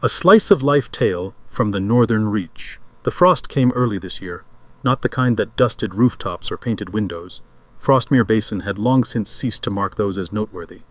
A slice of life tale from the northern reach. The frost came early this year, not the kind that dusted rooftops or painted windows. Frostmere Basin had long since ceased to mark those as noteworthy.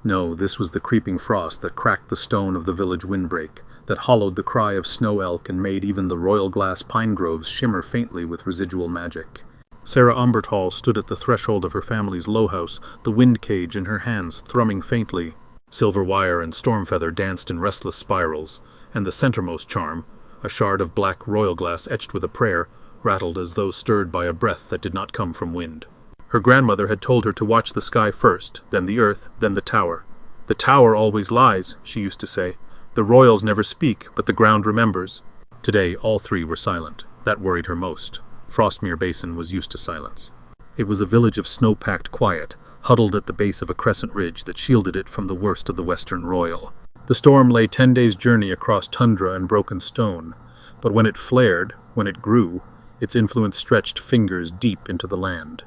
No, this was the creeping frost that cracked the stone of the village windbreak, that hollowed the cry of snow elk and made even the Roilglass pine groves shimmer faintly with residual magic. Sera Omberthall stood at the threshold of her family's low house, the wind cage in her hands thrumming faintly. Silver wire and storm feather danced in restless spirals, and the centermost charm, a shard of black Roilglass etched with a prayer, rattled as though stirred by a breath that did not come from wind. Her grandmother had told her to watch the sky first, then the earth, then the tower. The tower always lies, she used to say. The Roils never speak, but the ground remembers. Today all three were silent. That worried her most. Frostmere Basin was used to silence. It was a village of snow-packed quiet, huddled at the base of a crescent ridge that shielded it from the worst of the western Roil. The storm lay 10 days' journey across tundra and broken stone, but when it flared, when it grew, its influence stretched fingers deep into the land.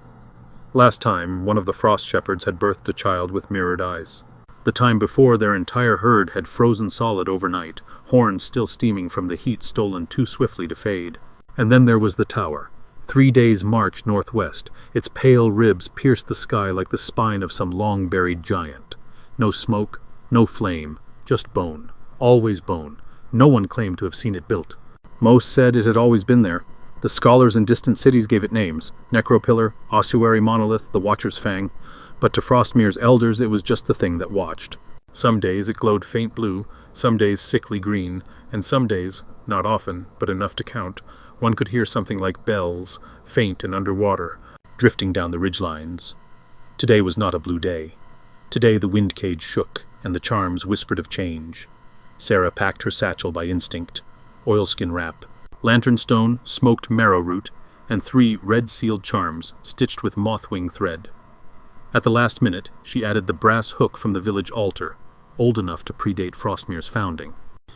Last time, one of the frost shepherds had birthed a child with mirrored eyes. The time before, their entire herd had frozen solid overnight, horns still steaming from the heat stolen too swiftly to fade. And then there was the tower. 3 days' march northwest, its pale ribs pierced the sky like the spine of some long-buried giant. No smoke, no flame, just bone. Always bone. No one claimed to have seen it built. Most said it had always been there. The scholars in distant cities gave it names: Necropillar, Ossuary Monolith, the Watcher's Fang. But to Frostmere's elders it was just the thing that watched. Some days it glowed faint blue, some days sickly green, and some days, not often, but enough to count, one could hear something like bells, faint and underwater, drifting down the ridgelines. Today was not a blue day. Today the wind cage shook, and the charms whispered of change. Sera packed her satchel by instinct: oilskin wrap, lanternstone, smoked marrow root, and 3 red-sealed charms stitched with mothwing thread. At the last minute, she added the brass hook from the village altar, old enough to predate Frostmere's founding.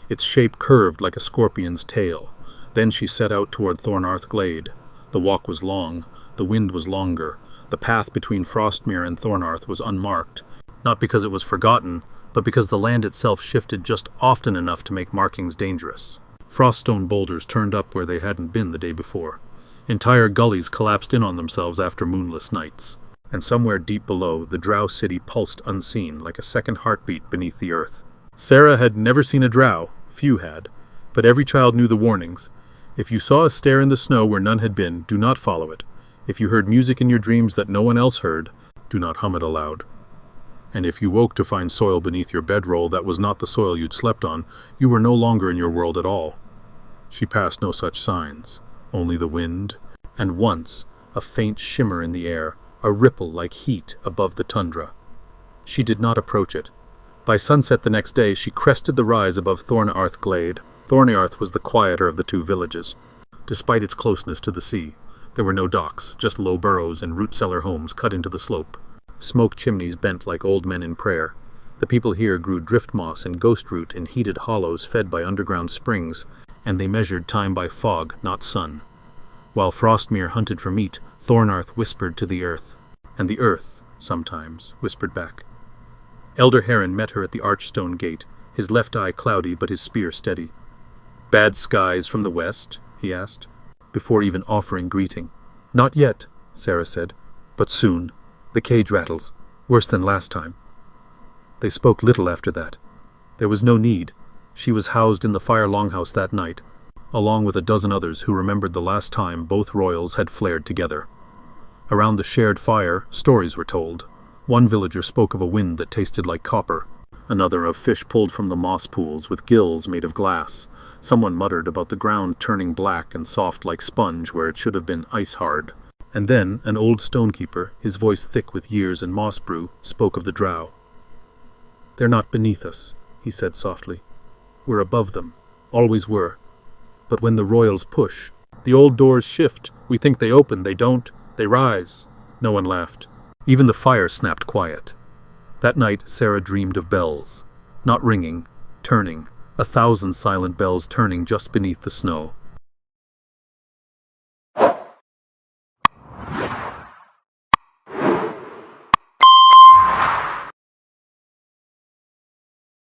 Its shape curved like a scorpion's tail. Then she set out toward Thornearth Glade. The walk was long, the wind was longer, the path between Frostmere and Thornearth was unmarked, not because it was forgotten, but because the land itself shifted just often enough to make markings dangerous. Froststone boulders turned up where they hadn't been the day before. Entire gullies collapsed in on themselves after moonless nights. And somewhere deep below, the drow city pulsed unseen, like a second heartbeat beneath the earth. Sera had never seen a drow, few had, but every child knew the warnings. If you saw a stair in the snow where none had been, do not follow it. If you heard music in your dreams that no one else heard, do not hum it aloud. And if you woke to find soil beneath your bedroll that was not the soil you'd slept on, you were no longer in your world at all. She passed no such signs, only the wind, and once a faint shimmer in the air, a ripple like heat above the tundra. She did not approach it. By sunset the next day, she crested the rise above Thornearth Glade. Thornearth was the quieter of the 2 villages. Despite its closeness to the sea, there were no docks, just low burrows and root-cellar homes cut into the slope. Smoke chimneys bent like old men in prayer. The people here grew drift moss and ghost root in heated hollows fed by underground springs, and they measured time by fog, not sun. While Frostmere hunted for meat, Thornearth whispered to the earth, and the earth, sometimes, whispered back. Elder Heron met her at the archstone gate, his left eye cloudy but his spear steady. "Bad skies from the west?" he asked, before even offering greeting. "Not yet," Sera said, "but soon. The cage rattles, worse than last time." They spoke little after that. There was no need. She was housed in the fire longhouse that night, along with a dozen others who remembered the last time both Roils had flared together. Around the shared fire, stories were told. One villager spoke of a wind that tasted like copper, another of fish pulled from the moss pools with gills made of glass. Someone muttered about the ground turning black and soft like sponge where it should have been ice-hard. And then an old stonekeeper, his voice thick with years and moss brew, spoke of the drow. "They're not beneath us," he said softly. "We're above them, always were. But when the Roils push, the old doors shift. We think they open, they don't. They rise." No one laughed. Even the fire snapped quiet. That night Sera dreamed of bells. Not ringing, turning. 1,000 silent bells turning just beneath the snow.